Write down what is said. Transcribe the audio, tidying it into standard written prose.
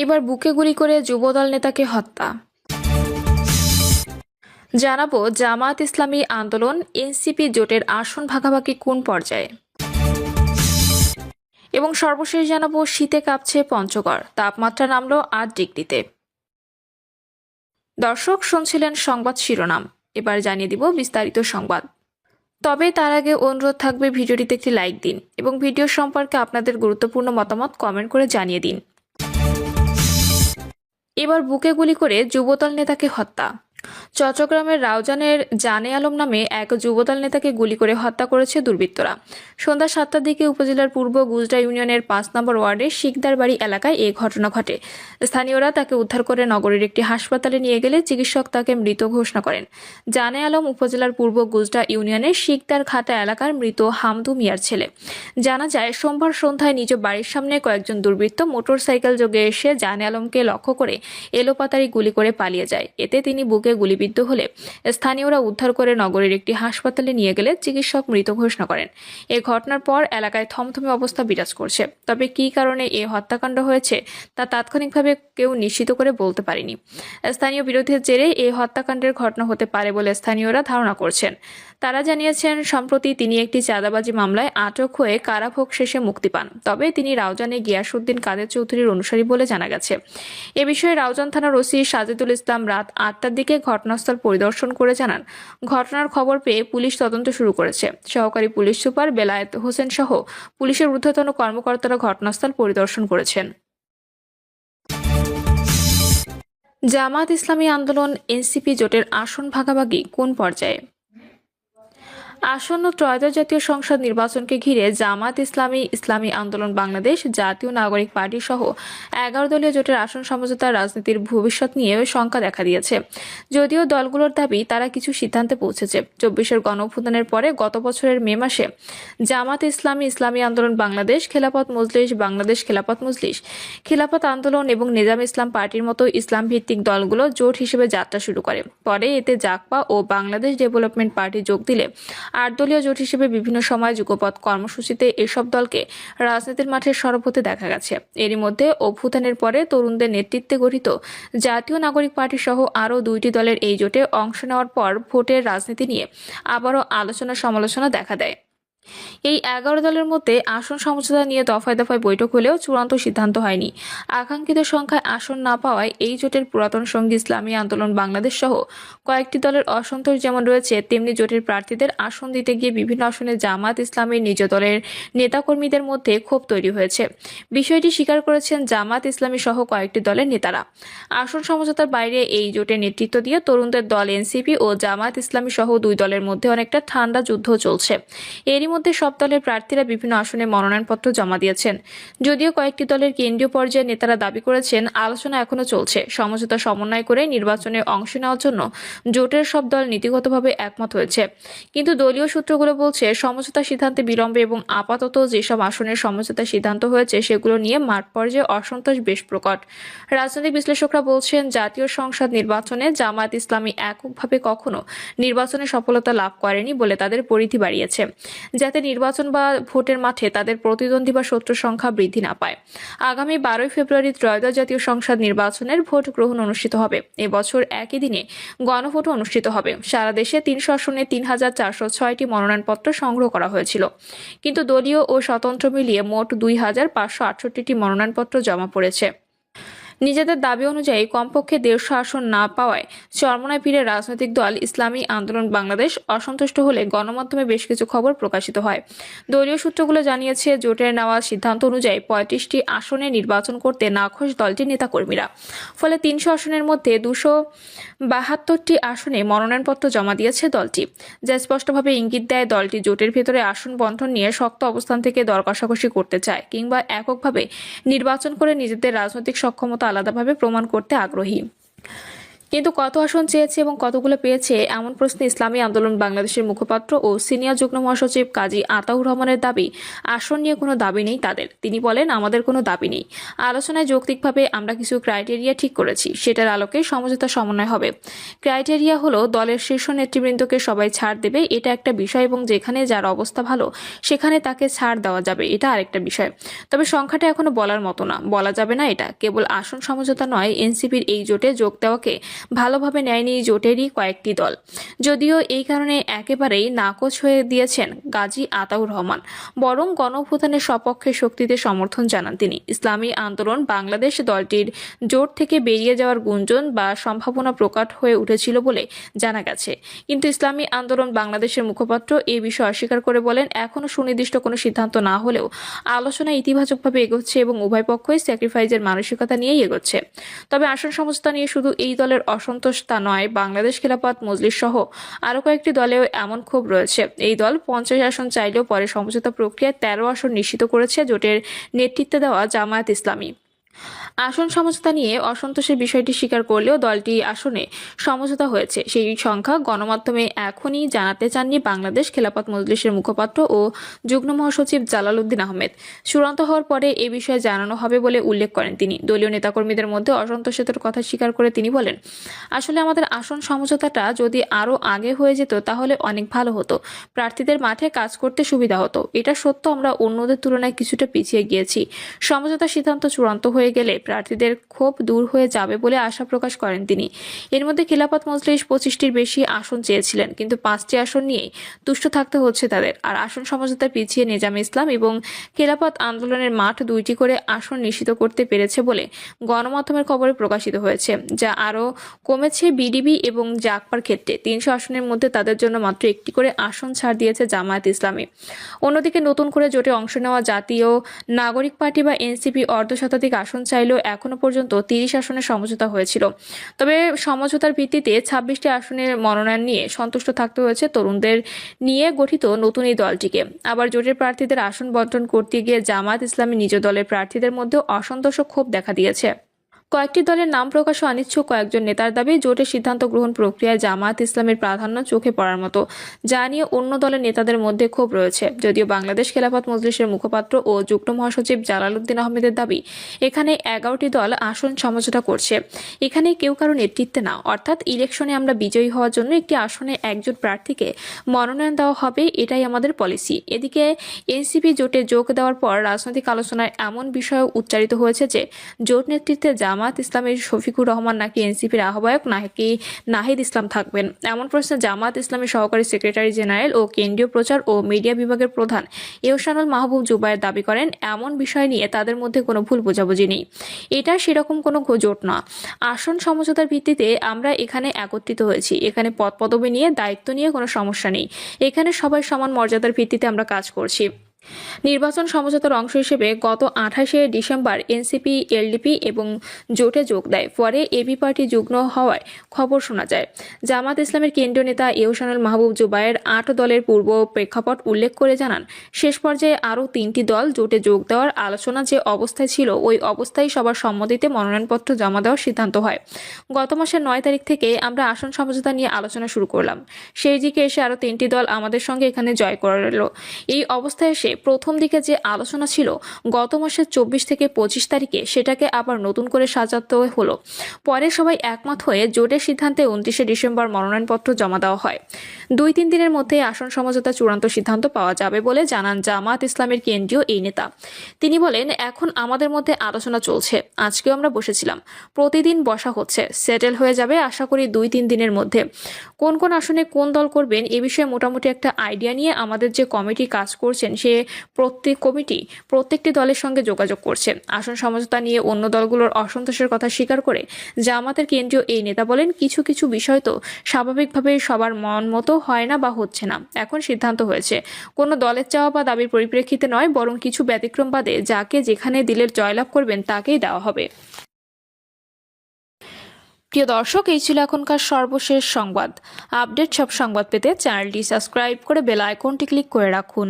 এবার বুকে গুলি করে যুবদল নেতাকে হত্যা। জানাবো জামায়াত ইসলামী আন্দোলন এনসিপি জোটের আসন ভাগাভাগি কোন পর্যায়ে, এবং সর্বশেষ জানাবো শীতে কাঁপছে পঞ্চগড়, তাপমাত্রা নামলো ৮ ডিগ্রিতে। দর্শক শুনছিলেন সংবাদ শিরোনাম, এবার জানিয়ে দিব বিস্তারিত সংবাদ। তবে তার আগে অনুরোধ থাকবে ভিডিওটিতে একটি লাইক দিন এবং ভিডিও সম্পর্কে আপনাদের গুরুত্বপূর্ণ মতামত কমেন্ট করে জানিয়ে দিন। এবার বুকে গুলি করে যুবদল নেতাকে হত্যা। চট্টগ্রামের রাউজানের জানে আলম নামে এক যুবদল নেতাকে গুলি করে হত্যা করেছে দুর্বৃত্তরা। সন্ধ্যা 7টার দিকে উপজেলার পূর্ব গুজরা ইউনিয়নের 5 নম্বর ওয়ার্ডের শিকদার বাড়ি এলাকায় এই ঘটনা ঘটে। স্থানীয়রা তাকে উদ্ধার করে নগরীর একটি হাসপাতালে নিয়ে গেলে চিকিৎসক তাকে মৃত ঘোষণা করেন। জানে আলম উপজেলার পূর্ব গুজরা ইউনিয়নের শিকদার খাটা এলাকার মৃত হামদু মিয়ার ছেলে। জানা যায়, সোমবার সন্ধ্যায় নিজ বাড়ির সামনে কয়েকজন দুর্বৃত্ত মোটরসাইকেল যোগে এসে জানে আলমকে লক্ষ্য করে এলোপাতাড়ি গুলি করে পালিয়ে যায়। এতে তিনি বুকে গুলিবিদ্ধ হলে স্থানীয়রা উদ্ধার করে নগরীর একটি হাসপাতালে নিয়ে গেলে চিকিৎসক মৃত ঘোষণা করেন। এই ঘটনার পর এলাকায় থমথমে অবস্থা বিরাজ করছে। তবে কী কারণে এই হত্যাকাণ্ড হয়েছে তা তাৎক্ষণিকভাবে কেউ নিশ্চিত করে বলতে পারেনি। স্থানীয় বিরোধের জেরে এই হত্যাকাণ্ডের ঘটনা হতে পারে বলে স্থানীয়রা ধারণা করছেন। তারা জানিয়েছেন, সম্প্রতি তিনি একটি চাঁদাবাজি মামলায় আটক হয়ে কারাভোগ শেষে মুক্তি পান। তবে তিনি রাউজানে গিয়াসউদ্দিন কাদের চৌধুরীর অনুসারী বলে জানা গেছে। এ বিষয়ে রাউজান থানার ওসি সাজিদুল ইসলাম রাত 8টার দিকে ঘটনাস্থল পরিদর্শন করে জানান, ঘটনার খবর পেয়ে পুলিশ তদন্ত শুরু করেছে। সহকারী পুলিশ সুপার বেলায়েত হোসেন সহ পুলিশের ঊর্ধ্বতন কর্মকর্তারা ঘটনাস্থল পরিদর্শন করেছেন। জামায়াত ইসলামী আন্দোলন এনসিপি জোটের আসন ভাগাভাগি কোন পর্যায়ে। আসন্ন ত্রয়োদশ জাতীয় সংসদ নির্বাচনকে ঘিরে জামায়াত ইসলামী আন্দোলন বাংলাদেশ, জাতীয় নাগরিক পার্টি সহ 11 দলীয় জোটের আসন সমঝোতার রাজনীতির ভবিষ্যৎ নিয়ে শঙ্কা দেখা দিয়েছে। যদিও দলগুলোর দাবি তারা কিছু সিদ্ধান্তে পৌঁছেছে। 24-এর গণঅভ্যুত্থানের পরে গত বছরের মে মাসে জামায়াত ইসলামী আন্দোলন বাংলাদেশ, খেলাফত মজলিস বাংলাদেশ, খেলাফত আন্দোলন এবং নিজাম ইসলাম পার্টির মতো ইসলাম ভিত্তিক দলগুলো জোট হিসেবে যাত্রা শুরু করে। পরে এতে জাকপা ও বাংলাদেশ ডেভেলপমেন্ট পার্টি যোগ দিলে 8 দলীয় জোট হিসেবে বিভিন্ন সময় যুগপৎ কর্মসূচিতে এসব দলকে রাজনীতির মাঠে সরব হতে দেখা গেছে। এরই মধ্যে অভ্যুত্থানের পরে তরুণদের নেতৃত্বে গঠিত জাতীয় নাগরিক পার্টি সহ আরও 2টি দলের এই জোটে অংশ নেওয়ার পর ভোটের রাজনীতি নিয়ে আবারও আলোচনা সমালোচনা দেখা দেয়। এই 11 দলের মধ্যে আসন সমঝোতা নিয়ে দফায় দফায় বৈঠক হলেও চূড়ান্ত সিদ্ধান্ত হয়নি। আকাঙ্ক্ষিত সংখ্যায় আসন না পাওয়ায় এই জোটের পুরাতন সঙ্গী ইসলামী আন্দোলন বাংলাদেশ সহ কয়েকটি দলের অসন্তোষ যেমন রয়েছে, তেমনি জোটের প্রার্থীদের আসন দিতে গিয়ে বিভিন্ন আসনে জামায়াত ইসলামীর নিজ দলের নেতাকর্মীদের মধ্যে ক্ষোভ তৈরি হয়েছে। বিষয়টি স্বীকার করেছেন জামায়াত ইসলামী সহ কয়েকটি দলের নেতারা। আসন সমঝোতার বাইরে এই জোটের নেতৃত্ব দিয়ে তরুণদের দল এনসিপি ও জামায়াত ইসলামী সহ 2 দলের মধ্যে অনেকটা ঠান্ডা যুদ্ধ চলছে। এরই মধ্যে সব দলের প্রার্থীরা বিভিন্ন আসনে মনোনয়নপত্র জমা দিয়েছেন। যদিও কয়েকটি দলের কেন্দ্রীয় পর্যায়ে নেতারা দাবি করেছেন, আলোচনা এখনো চলছে। সমঝোতা সমন্বয় করে নির্বাচনে অংশ নেওয়ার জন্য জোটের সব দল নীতিগতভাবে একমত হয়েছে। কিন্তু দলীয় সূত্রগুলো বলছে, সমঝোতা সিদ্ধান্তে বিলম্বে এবং আপাতত যেসব আসনের সমঝোতার সিদ্ধান্ত হয়েছে সেগুলো নিয়ে মাঠ পর্যায়ে অসন্তোষ বেশ প্রকট। রাজনৈতিক বিশ্লেষকরা বলছেন, জাতীয় সংসদ নির্বাচনে জামায়াত ইসলামী এককভাবে কখনো নির্বাচনে সফলতা লাভ করেনি বলে তাদের পরিধি বাড়িয়েছে, যাতে নির্বাচন বা ভোটের মাঠে তাদের প্রতিদ্বন্দ্বী বা শত্রু সংখ্যা বৃদ্ধি না পায়। আগামী 12 ফেব্রুয়ারি ত্রয়োদশ জাতীয় সংসদ নির্বাচনের ভোট গ্রহণ অনুষ্ঠিত হবে। এবছর একই দিনে গণভোটও অনুষ্ঠিত হবে। সারা দেশে 300 আসনে 3406টি মনোনয়নপত্র সংগ্রহ করা হয়েছিল, কিন্তু দলীয় ও স্বতন্ত্র মিলিয়ে মোট 2568টি মনোনয়নপত্র জমা পড়েছে। নিজেদের দাবি অনুযায়ী কমপক্ষে 150 আসন না পাওয়ায় চরমোনাই পীরের রাজনৈতিক দল ইসলামী আন্দোলন বাংলাদেশ অসন্তুষ্ট হলে গণমাধ্যমে বেশ কিছু খবর প্রকাশিত হয়। দলীয় সূত্রগুলো জানিয়েছে, জোটের নেওয়া সিদ্ধান্ত অনুযায়ী 35টি আসনে নির্বাচন করতে নাখোশ দলটির নেতাকর্মীরা। ফলে 300 আসনের মধ্যে 272টি আসনে মনোনয়নপত্র জমা দিয়েছে দলটি, যা স্পষ্টভাবে ইঙ্গিত দেয় দলটি জোটের ভেতরে আসন বণ্টন নিয়ে শক্ত অবস্থান থেকে দর কষাকষি করতে চায় কিংবা এককভাবে নির্বাচন করে নিজেদের রাজনৈতিক সক্ষমতা আলাদাভাবে প্রমাণ করতে আগ্রহী। কিন্তু কত আসন চেয়েছে এবং কতগুলো পেয়েছে এমন প্রশ্নে ইসলামী আন্দোলন বাংলাদেশের মুখপাত্র ও সিনিয়র যুগ্ম মহাসচিব কাজী আতাউর রহমানের দাবি, আসন নিয়ে কোনো দাবি নেই তাদের। তিনি বলেন, আমাদের কোনো দাবি নেই। আলোচনায় যৌক্তিকভাবে আমরা কিছু ক্রাইটেরিয়া ঠিক করেছি, সেটার আলোকে সমঝোতা সমন্বয় হবে। ক্রাইটেরিয়া হলো দলের শীর্ষ নেতৃবৃন্দকে সবাই ছাড় দেবে, এটা একটা বিষয়, এবং যেখানে যার অবস্থা ভালো সেখানে তাকে ছাড় দেওয়া যাবে, এটা আরেকটা বিষয়। তবে সংখ্যাটা এখনো বলার মতো না, বলা যাবে না এটা। কেবল আসন সমঝোতা নয়, এনসিপির এই জোটে যোগ দেওয়াকে ভালোভাবে নেয়নি জোটেরই কয়েকটি দল, যদিও এই কারণে একেবারেই নাকচ হয়ে দিয়েছেন গাজী আতাউর রহমান, বরং গণঅভ্যুত্থানের সপক্ষে শক্তিতে সমর্থন জানান তিনি। ইসলামী আন্দোলন বাংলাদেশ দলটির জোট থেকে বেরিয়ে যাওয়ার গুঞ্জন বা সম্ভাবনা প্রকট হয়ে উঠেছিল বলে জানা গেছে, কিন্তু ইসলামী আন্দোলন বাংলাদেশের মুখপাত্র এই বিষয়ে অস্বীকার করে বলেন, এখনো সুনির্দিষ্ট কোনো সিদ্ধান্ত না হলেও আলোচনা ইতিবাচকভাবে এগোচ্ছে এবং উভয় পক্ষই স্যাক্রিফাইসের মানসিকতা নিয়েই এগোচ্ছে। তবে আসন সমঝোতা নিয়ে শুধু এই দলের অসন্তোষ তা নয়, বাংলাদেশ খেলাফত মজলিস সহ আরও কয়েকটি দলেও এমন ক্ষোভ রয়েছে। এই দল 50 আসন চাইলেও পরে সমঝোতা প্রক্রিয়ায় 13 আসন নিশ্চিত করেছে জোটের নেতৃত্বে দেওয়া জামায়াত ইসলামী। আসন সমঝোতা নিয়ে অসন্তোষের বিষয়টি স্বীকার করলেও দলটি আসনে সমঝোতা হয়েছে সেই সংখ্যা গণমাধ্যমে এখনই জানাতে চাননি বাংলাদেশ খেলাফত মজলিসের মুখপাত্র ও যুগ্ম মহাসচিব জালালউদ্দিন আহমেদ। চূড়ান্ত হওয়ার পরে এ বিষয়ে জানানো হবে বলে উল্লেখ করেন তিনি। দলীয় নেতাকর্মীদের মধ্যে অসন্তোষের কথা স্বীকার করে তিনি বলেন, আসলে আমাদের আসন সমঝোতাটা যদি আরও আগে হয়ে যেত তাহলে অনেক ভালো হতো, প্রার্থীদের মাঠে কাজ করতে সুবিধা হতো। এটা সত্য, আমরা অন্যদের তুলনায় কিছুটা পিছিয়ে গিয়েছি। সমঝোতার সিদ্ধান্ত চূড়ান্ত হয়ে গেলে প্রার্থীদের ক্ষোভ দূর হয়ে যাবে বলে আশা প্রকাশ করেন তিনি। এর মধ্যে খেলাফত মজলিস 25টির বেশি আসন চেয়েছিলেন, কিন্তু 5টি আসন নিয়েই তুষ্ট থাকতে হচ্ছে তাদের। আর আসন সমঝোতা পিছিয়ে নিজামে ইসলাম এবং খেলাফত আন্দোলনের মাঠ 2টি করে আসন নিশ্চিত করতে পেরেছে বলে গণমাধ্যমের খবরে প্রকাশিত হয়েছে, যা আরও কমেছে বিডিবি এবং জাগপার ক্ষেত্রে। 300 আসনের মধ্যে তাদের জন্য মাত্র 1টি করে আসন ছাড় দিয়েছে জামায়াত ইসলামী। অন্যদিকে নতুন করে জোটে অংশ নেওয়া জাতীয় নাগরিক পার্টি বা এনসিপি অর্ধশতাধিক আসন চাইলেও এখনো পর্যন্ত 30 আসনের সমঝোতা হয়েছিল। তবে সমঝোতার ভিত্তিতে 26টি আসনের মনোনয়ন নিয়ে সন্তুষ্ট থাকতে হয়েছে তরুণদের নিয়ে গঠিত নতুন এই দলটিকে। আবার জোটের প্রার্থীদের আসন বণ্টন করতে গিয়ে জামায়াত ইসলামী নিজ দলের প্রার্থীদের মধ্যেও অসন্তোষ ও ক্ষোভ দেখা দিয়েছে। কয়েকটি দলের নাম প্রকাশে অনিচ্ছুক কয়েকজন নেতার দাবি, জোটের সিদ্ধান্ত গ্রহণ প্রক্রিয়ায় জামায়াত ইসলামের প্রাধান্য চোখে পড়ার মতো, যা নিয়ে অন্য দলের নেতাদের মধ্যে ক্ষোভ রয়েছে। যদিও বাংলাদেশ খেলাফত মজলিসের মুখপাত্র ও যুগ্ম মহাসচিব জালালউদ্দিন আহমেদের দাবি, এখানে 11টি দল আসন সমঝোতা করছে, এখানে কেউ কারো নেতৃত্বে না, অর্থাৎ ইলেকশনে আমরা বিজয়ী হওয়ার জন্য একটি আসনে একজন প্রার্থীকে মনোনয়ন দেওয়া হবে, এটাই আমাদের পলিসি। এদিকে এনসিপি জোটে যোগ দেওয়ার পর রাজনৈতিক আলোচনায় এমন বিষয় উচ্চারিত হয়েছে যে জোট নেতৃত্বে জামায়াত ইসলামের শফিকুর রহমান নাকি এনসিপির আহ্বায়ক নাকি নাহিদ ইসলাম থাকবেন, এমন প্রশ্নে জামায়াত ইসলামের সহকারী সেক্রেটারি জেনারেল ও কেন্দ্রীয় প্রচার ও মিডিয়া বিভাগের প্রধান এহসানুল মাহবুব জুবায়ের দাবি করেন, এমন বিষয় নিয়ে তাদের মধ্যে কোনো ভুল বোঝাবুঝি নেই, এটা সেরকম কোনো জোট না। আসন সমঝোতার ভিত্তিতে আমরা এখানে একত্রিত হয়েছি, এখানে পদ পদবি নিয়ে দায়িত্ব নিয়ে কোনো সমস্যা নেই, এখানে সবাই সমান মর্যাদার ভিত্তিতে আমরা কাজ করছি। নির্বাচন সমঝোতার অংশ হিসেবে গত 28শে ডিসেম্বর এনসিপি এলডিপি এবং জোটে যোগ দেয়, পরে এবি পার্টি যুগ্ম হওয়ায় খবর শোনা যায়। জামাত ইসলামের কেন্দ্রীয় নেতা এহসানুল মাহবুব জুবায়ের 8 দলের পূর্ব প্রেক্ষাপট উল্লেখ করে জানান, শেষ পর্যায়ে আরও 3টি দল জোটে যোগ দেওয়ার আলোচনা যে অবস্থায় ছিল ওই অবস্থায় সবার সম্মতিতে মনোনয়নপত্র জমা দেওয়ার সিদ্ধান্ত হয়। গত মাসের 9 তারিখ থেকে আমরা আসন সমঝোতা নিয়ে আলোচনা শুরু করলাম, সেই দিকে এসে আরও 3টি দল আমাদের সঙ্গে এখানে জয় করল। এই অবস্থায় এসে প্রথম দিকে যে আলোচনা ছিল গত মাসের 24 থেকে 25 তারিখে, সেটাকে আবার নতুন করে সাজাতে হলো। পরে সবাই একমত হয়ে জোটের সিদ্ধান্তে 29শে ডিসেম্বর মনোনয়নপত্র জমা দেওয়া হয়। 2-3 দিনের মধ্যে আসন সমঝোতা চূড়ান্ত সিদ্ধান্ত পাওয়া যাবে বলে জানান জামায়াত ইসলামের কেন্দ্রীয় এই নেতা। তিনি বলেন, এখন আমাদের মধ্যে আলোচনা চলছে, আজকেও আমরা বসেছিলাম, প্রতিদিন বসা হচ্ছে, সেটেল হয়ে যাবে আশা করি 2-3 দিনের মধ্যে। কোন কোন আসনে কোন দল করবেন এ বিষয়ে মোটামুটি একটা আইডিয়া নিয়ে আমাদের যে কমিটি কাজ করছেন সে প্রত্যেকটি দলের সঙ্গে যোগাযোগ করছে। আসন সমঝোতা নিয়ে অন্য দলগুলোর অসন্তোষের কথা স্বীকার করে জামাতের কেন্দ্রীয় এই নেতা বলেন, কিছু কিছু বিষয় তো স্বাভাবিকভাবে সবার মন মতো হয় না বা হচ্ছে না, এখন সিদ্ধান্ত হয়েছে কোনো দলের চাওয়া বা দাবির পরিপ্রেক্ষিতে নয়, বরং কিছু ব্যতিক্রম বাদে যাকে যেখানে দিলের জয়লাভ করবেন তাকেই দেওয়া হবে। প্রিয় দর্শক, এই ছিল এখনকার সর্বশেষ সংবাদ। আপডেট সব সংবাদ পেতে চ্যানেলটি সাবস্ক্রাইব করে বেল আইকনটি ক্লিক করে রাখুন।